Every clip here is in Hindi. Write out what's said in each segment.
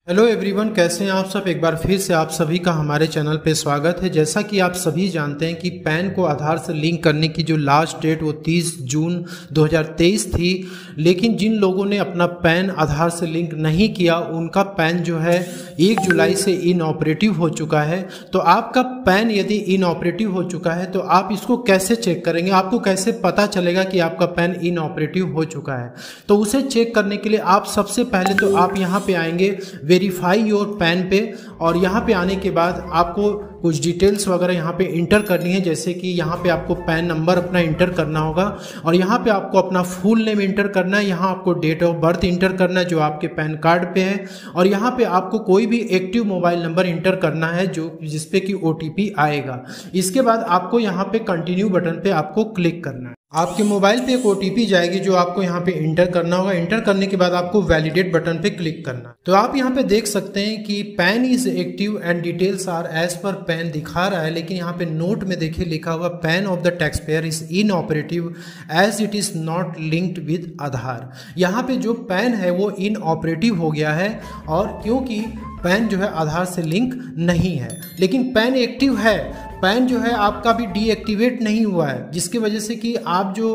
हेलो एवरीवन, कैसे हैं आप सब। एक बार फिर से आप सभी का हमारे चैनल पे स्वागत है। जैसा कि आप सभी जानते हैं कि पैन को आधार से लिंक करने की जो लास्ट डेट वो 30 जून 2023 थी, लेकिन जिन लोगों ने अपना पैन आधार से लिंक नहीं किया उनका पैन जो है 1 जुलाई से इनऑपरेटिव हो चुका है। तो आपका पैन यदि इनऑपरेटिव हो चुका है तो आप इसको कैसे चेक करेंगे, आपको कैसे पता चलेगा कि आपका पैन इनऑपरेटिव हो चुका है। तो उसे चेक करने के लिए आप सबसे पहले तो आप यहाँ पे आएंगे वेरीफाई योर पैन पे, और यहाँ पे आने के बाद आपको कुछ डिटेल्स वगैरह यहाँ पे इंटर करनी है। जैसे कि यहाँ पे आपको पैन नंबर अपना इंटर करना होगा, और यहाँ पे आपको अपना फुल नेम इंटर करना है। यहाँ आपको डेट ऑफ बर्थ इंटर करना है जो आपके पैन कार्ड पे है, और यहाँ पे आपको कोई भी एक्टिव मोबाइल नंबर इंटर करना है जो जिसपे कि OTP आएगा। इसके बाद आपको यहाँ पे कंटिन्यू बटन पे आपको क्लिक करना है। आपके मोबाइल पे एक OTP जाएगी जो आपको यहाँ पे इंटर करना होगा। इंटर करने के बाद आपको वैलिडेट बटन पे क्लिक करना है। तो आप यहाँ पे देख सकते हैं कि PAN is active and details are as per PAN दिखा रहा है, लेकिन यहाँ पे नोट में देखिए लिखा हुआ PAN of the tax payer is inoperative as it is not linked with Aadhaar. यहाँ पे जो पैन है वो इनऑपरेटिव हो गया है, और क्योंकि पैन जो है आधार से लिंक नहीं है, लेकिन पैन एक्टिव है। पैन जो है आपका भी डीएक्टिवेट नहीं हुआ है, जिसकी वजह से कि आप जो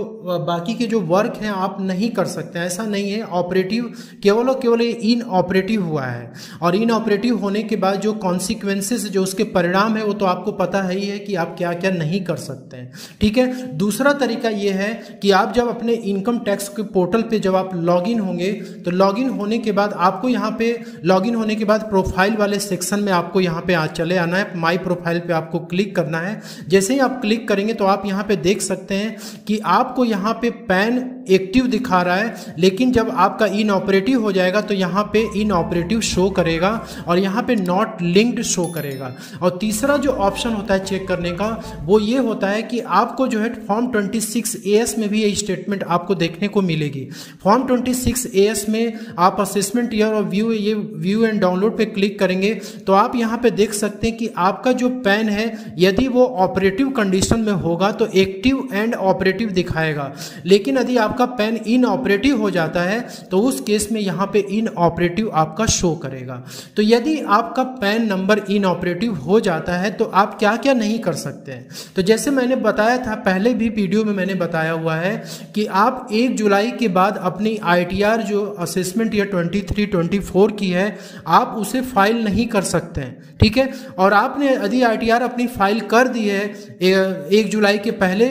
बाकी के जो वर्क हैं आप नहीं कर सकते हैं। ऐसा नहीं है, ऑपरेटिव केवल और केवल इनऑपरेटिव हुआ है, और इनऑपरेटिव होने के बाद जो कॉन्सिक्वेंसेस जो उसके परिणाम है वो तो आपको पता ही है कि आप क्या क्या नहीं कर सकते हैं। ठीक है। दूसरा तरीका ये है कि आप जब अपने इनकम टैक्स के पोर्टल पे जब आप लॉगिन होंगे तो लॉगिन होने के बाद आपको यहाँ पे लॉगिन होने के बाद प्रोफाइल वाले सेक्शन में आपको यहाँ पे चले आना है। माई प्रोफाइल पे आपको क्लिक करना है। जैसे ही आप क्लिक करेंगे तो आप यहाँ पे देख सकते हैं कि आपको यहाँ पे पैन एक्टिव दिखा रहा है, लेकिन जब आपका इनऑपरेटिव हो जाएगा तो यहाँ पे इनऑपरेटिव शो करेगा और यहाँ पे नॉट लिंक्ड शो करेगा। और तीसरा जो ऑप्शन होता है चेक करने का वो ये होता है कि आपको जो है फॉर्म 26AS में भी ये स्टेटमेंट आपको देखने को मिलेगी। फॉर्म 26AS में आप असेसमेंट ईयर और व्यू एंड डाउनलोड पे क्लिक करेंगे तो आप यहाँ पे देख सकते हैं कि आपका जो पैन है यदि वो ऑपरेटिव कंडीशन में होगा तो एक्टिव एंड ऑपरेटिव दिखाएगा, लेकिन यदि आपका पैन इनऑपरेटिव हो जाता है तो उस केस में यहाँ पे इनऑपरेटिव आपका शो करेगा। तो यदि आपका पैन नंबर इनऑपरेटिव हो जाता है तो आप क्या क्या नहीं कर सकते हैं। तो जैसे मैंने बताया था, पहले भी वीडियो में मैंने बताया हुआ है कि आप 1 जुलाई के बाद अपनी ITR जो असेसमेंट ईयर 23-24 की है आप उसे फाइल नहीं कर सकते हैं। ठीक है। और आपने यदि ITR अपनी फाइल कर दी है 1 जुलाई के पहले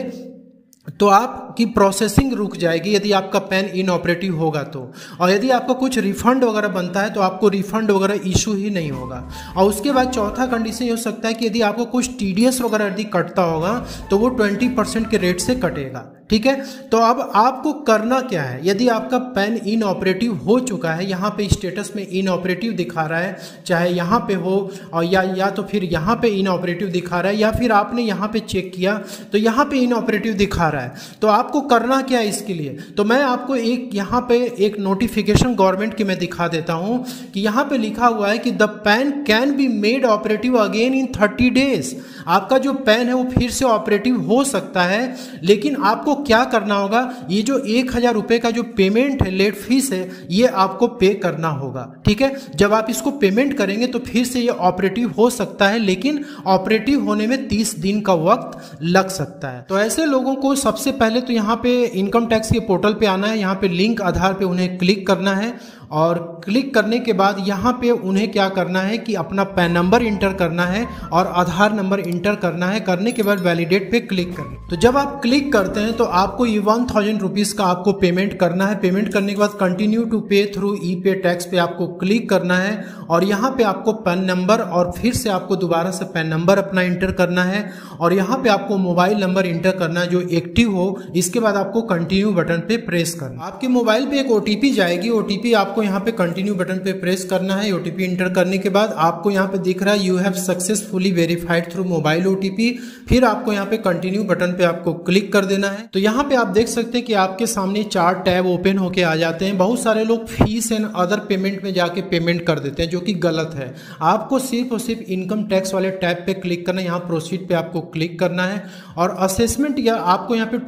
तो आपकी प्रोसेसिंग रुक जाएगी यदि आपका पैन इनऑपरेटिव होगा तो। और यदि आपका कुछ रिफंड वगैरह बनता है तो आपको रिफंड वगैरह इशू ही नहीं होगा। और उसके बाद चौथा कंडीशन ये हो सकता है कि यदि आपको कुछ TDS वगैरह यदि कटता होगा तो वो 20% के रेट से कटेगा। ठीक है। तो अब आपको करना क्या है, यदि आपका पैन इनऑपरेटिव हो चुका है, यहाँ पे स्टेटस में इनऑपरेटिव दिखा रहा है, चाहे यहाँ पे हो और या तो फिर यहाँ पे इनऑपरेटिव दिखा रहा है, या फिर आपने यहाँ पे चेक किया तो यहाँ पे इनऑपरेटिव दिखा रहा है, तो आपको करना क्या है इसके लिए। तो मैं आपको एक यहाँ पे एक नोटिफिकेशन गवर्नमेंट की मैं दिखा देता हूँ कि यहाँ पे लिखा हुआ है कि the pan can be made operative again in 30 days. आपका जो पैन है वो फिर से ऑपरेटिव हो सकता है, लेकिन आपको क्या करना होगा, ये जो 1000 रुपये का जो पेमेंट है, लेट फीस है, ये आपको पे करना होगा। ठीक है। जब आप इसको पेमेंट करेंगे तो फिर से ये ऑपरेटिव हो सकता है, लेकिन ऑपरेटिव होने में 30 दिन का वक्त लग सकता है। तो ऐसे लोगों को सबसे पहले तो यहाँ पे इनकम टैक्स के पोर्टल पे आना है। यहाँ पे लिंक आधार पे उन्हें क्लिक करना है, और क्लिक करने के बाद यहाँ पे उन्हें क्या करना है कि अपना पैन नंबर इंटर करना है और आधार नंबर इंटर करना है। करने के बाद वैलिडेट पे क्लिक करना है। तो जब आप क्लिक करते हैं तो आपको ये 1000 रुपीज़ का आपको पेमेंट करना है। पेमेंट करने के बाद कंटिन्यू टू पे थ्रू ई-पे टैक्स पे आपको क्लिक करना है, और यहाँ पे आपको पैन नंबर और फिर से आपको दोबारा से पैन नंबर अपना इंटर करना है, और यहाँ पे आपको मोबाइल नंबर इंटर करना है जो एक्टिव हो। इसके बाद आपको कंटिन्यू बटन पे प्रेस करना है। आपके मोबाइल पे एक OTP जाएगी। OTP आपको यहाँ पे कंटिन्यू बटन पे प्रेस करना है। OTP इंटर करने के बाद आपको यहाँ पे दिख रहा है you have successfully verified through mobile OTP। फिर आपको यहाँ पे कंटिन्यू बटन पे आपको क्लिक कर देना है। तो यहाँ पे आप देख सकते हैं कि आपके सामने 4 टैब ओपन होके आ जाते हैं। बहुत सारे लोग फीस एंड अदर पेमेंट में जाके पेमेंट कर देते हैं, जो कि गलत है। आपको सिर्फ और सिर्फ इनकम टैक्स वाले टैब पे क्लिक करना है। यहाँ प्रोसीड पे आपको क्लिक करना है, और असेसमेंट या आपको यहाँ पे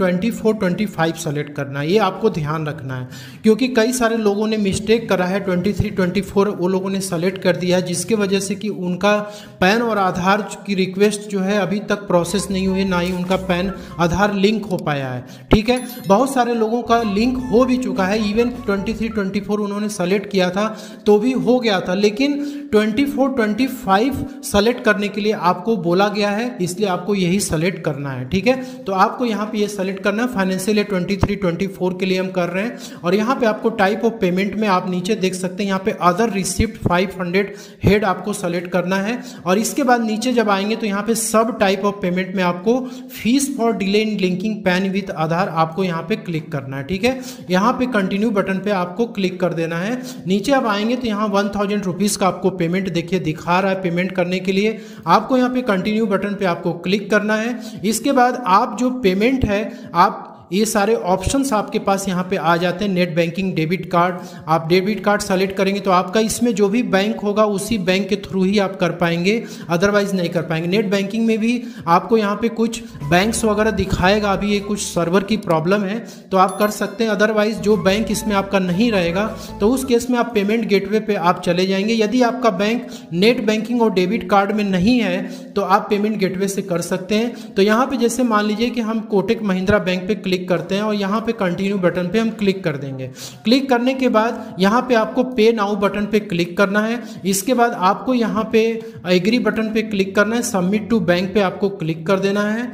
2425 सेलेक्ट करना है। ये आपको ध्यान रखना है, क्योंकि कई सारे लोगों ने मिस्टेक करा है, 23 24 वो लोगों ने सेलेक्ट कर दिया है, जिसके वजह से कि उनका पैन और आधार की रिक्वेस्ट जो है अभी तक प्रोसेस नहीं हुई, ना ही उनका पैन आधार लिंक हो पाया है। ठीक है, बहुत सारे लोगों का लिंक हो भी चुका है, इवन 23 24 उन्होंने सेलेक्ट किया था तो भी हो गया था, लेकिन 24 25 सेलेक्ट करने के लिए आपको बोला गया है, इसलिए आपको यही सेलेक्ट करना है। ठीक है, तो आपको यहाँ पे ये सेलेक्ट करना है। फाइनेंशियल ईयर 23 24 के लिए हम कर रहे हैं, और यहाँ पे आपको टाइप ऑफ पेमेंट में आप नीचे देख सकते हैं, यहाँ पे अदर रिसिप्ट 500 हेड आपको सेलेक्ट करना है। और इसके बाद नीचे जब आएंगे तो यहाँ पे सब टाइप ऑफ पेमेंट में आपको fees for delay in linking PAN with Aadhaar आपको यहाँ पे क्लिक करना है। ठीक है, यहाँ पे कंटिन्यू बटन पे आपको क्लिक कर देना है। नीचे अब आएंगे तो यहाँ 1000 रुपीज़ का आपको पेमेंट देखिए दिखा रहा है। पेमेंट करने के लिए आपको यहाँ पे कंटिन्यू बटन पे आपको क्लिक करना है। इसके बाद आप जो पेमेंट है, आप ये सारे ऑप्शंस आपके पास यहाँ पे आ जाते हैं। नेट बैंकिंग, डेबिट कार्ड, आप डेबिट कार्ड सेलेक्ट करेंगे तो आपका इसमें जो भी बैंक होगा उसी बैंक के थ्रू ही आप कर पाएंगे, अदरवाइज नहीं कर पाएंगे। नेट बैंकिंग में भी आपको यहाँ पे कुछ बैंक्स वगैरह दिखाएगा, अभी ये कुछ सर्वर की प्रॉब्लम है तो आप कर सकते हैं, अदरवाइज जो बैंक इसमें आपका नहीं रहेगा तो उस केस में आप पेमेंट गेटवे पे आप चले जाएंगे। यदि आपका बैंक नेट बैंकिंग और डेबिट कार्ड में नहीं है तो आप पेमेंट गेटवे से कर सकते हैं। तो यहाँ पे जैसे मान लीजिए कि हम कोटक महिंद्रा बैंक पे क्लिक करते हैं और यहाँ पे कंटिन्यू बटन पे हम क्लिक कर देंगे। क्लिक करने के बाद यहाँ पे आपको पे नाउ बटन पे क्लिक करना है। इसके बाद आपको यहाँ पे एग्री बटन पे क्लिक करना है। सबमिट टू बैंक पे आपको क्लिक कर देना है।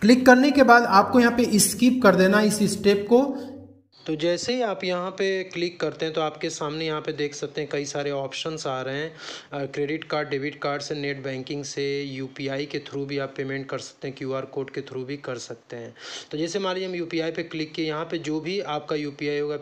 क्लिक करने के बाद आपको यहाँ पे स्किप कर देना इस स्टेप को। तो जैसे ही आप यहाँ पे क्लिक करते हैं तो आपके सामने यहाँ पे देख सकते हैं कई सारे ऑप्शंस आ रहे हैं। क्रेडिट कार्ड, डेबिट कार्ड से, नेट बैंकिंग से, यूपीआई के थ्रू भी आप पेमेंट कर सकते हैं, क्यूआर कोड के थ्रू भी कर सकते हैं। तो जैसे मान लीजिए हम यूपीआई पे क्लिक किए, यहाँ पे जो भी आपका यूपीआई होगा,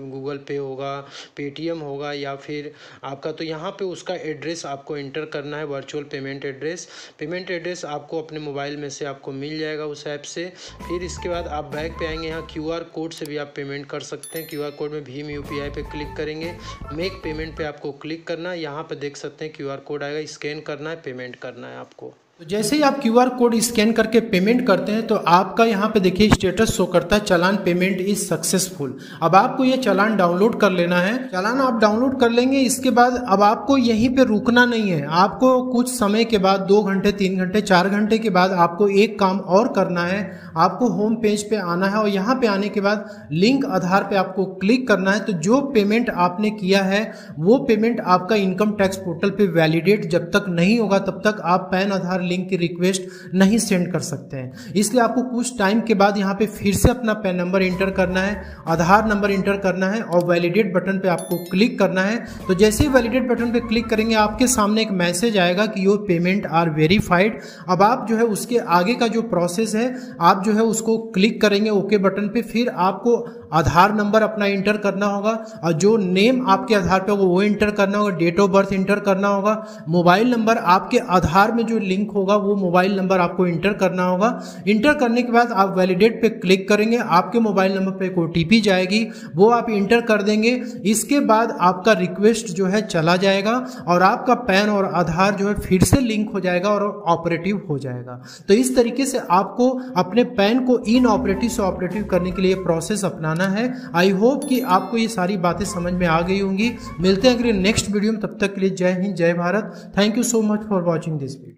गूगल पे होगा, पेटीएम होगा या फिर आपका, तो यहाँ पर उसका एड्रेस आपको एंटर करना है, virtual payment address. Payment address आपको अपने मोबाइल में से आपको मिल जाएगा उस ऐप से। फिर इसके बाद आप बैक पे आएंगे, यहाँ क्यूआर कोड से भी आप पेमेंट कर सकते हैं। क्यूआर कोड में भीम यूपीआई पे क्लिक करेंगे, मेक पेमेंट पे आपको क्लिक करना है। यहाँ पे देख सकते हैं क्यूआर कोड आएगा, स्कैन करना है, पेमेंट करना है आपको। तो जैसे ही आप क्यूआर कोड स्कैन करके पेमेंट करते हैं तो आपका यहाँ पे देखिए स्टेटस शो करता है, चालान पेमेंट इज सक्सेसफुल। अब आपको ये चालान डाउनलोड कर लेना है। चालान आप डाउनलोड कर लेंगे, इसके बाद अब आपको यहीं पे रुकना नहीं है। आपको कुछ समय के बाद 2 घंटे, 3 घंटे, 4 घंटे के बाद आपको एक काम और करना है। आपको होम पेज पे आना है और यहाँ पे आने के बाद लिंक आधार पे आपको क्लिक करना है। तो जो पेमेंट आपने किया है वो पेमेंट आपका इनकम टैक्स पोर्टल पे वैलिडेट जब तक नहीं होगा तब तक आप पैन आधार लिंक की रिक्वेस्ट नहीं सेंड कर सकते हैं। इसलिए आपको कुछ टाइम के बाद यहाँ पे फिर से अपना पैन नंबर इंटर करना है, आधार नंबर इंटर करना है और वैलिडेट बटन पे आपको क्लिक करना है। तो जैसे ही वैलिडेट बटन पे क्लिक करेंगे आपके सामने एक मैसेज आएगा कि योर पेमेंट आर वेरीफाइड। अब आप जो है उसके आगे का जो प्रोसेस है आप जो है उसको क्लिक करेंगे ओके बटन पे। फिर आपको आधार नंबर अपना इंटर करना होगा और जो नेम आपके आधार पे होगा वो इंटर करना होगा, डेट ऑफ बर्थ इंटर करना होगा, मोबाइल नंबर आपके आधार में जो लिंक होगा वो मोबाइल नंबर आपको इंटर करना होगा। इंटर करने के बाद आप वैलिडेट पे क्लिक करेंगे, आपके मोबाइल नंबर पे एक ओटीपी जाएगी, वो आप इंटर कर देंगे। इसके बाद आपका रिक्वेस्ट जो है चला जाएगा और आपका पैन और आधार जो है फिर से लिंक हो जाएगा और ऑपरेटिव हो जाएगा। तो इस तरीके से आपको अपने पैन को इन ऑपरेटिव से ऑपरेटिव करने के लिए प्रोसेस अपनाना है। आई होप कि आपको ये सारी बातें समझ में आ गई होंगी। मिलते हैं अगले नेक्स्ट वीडियो में, तब तक के लिए जय हिंद, जय Bharat. Thank you so much for watching this video.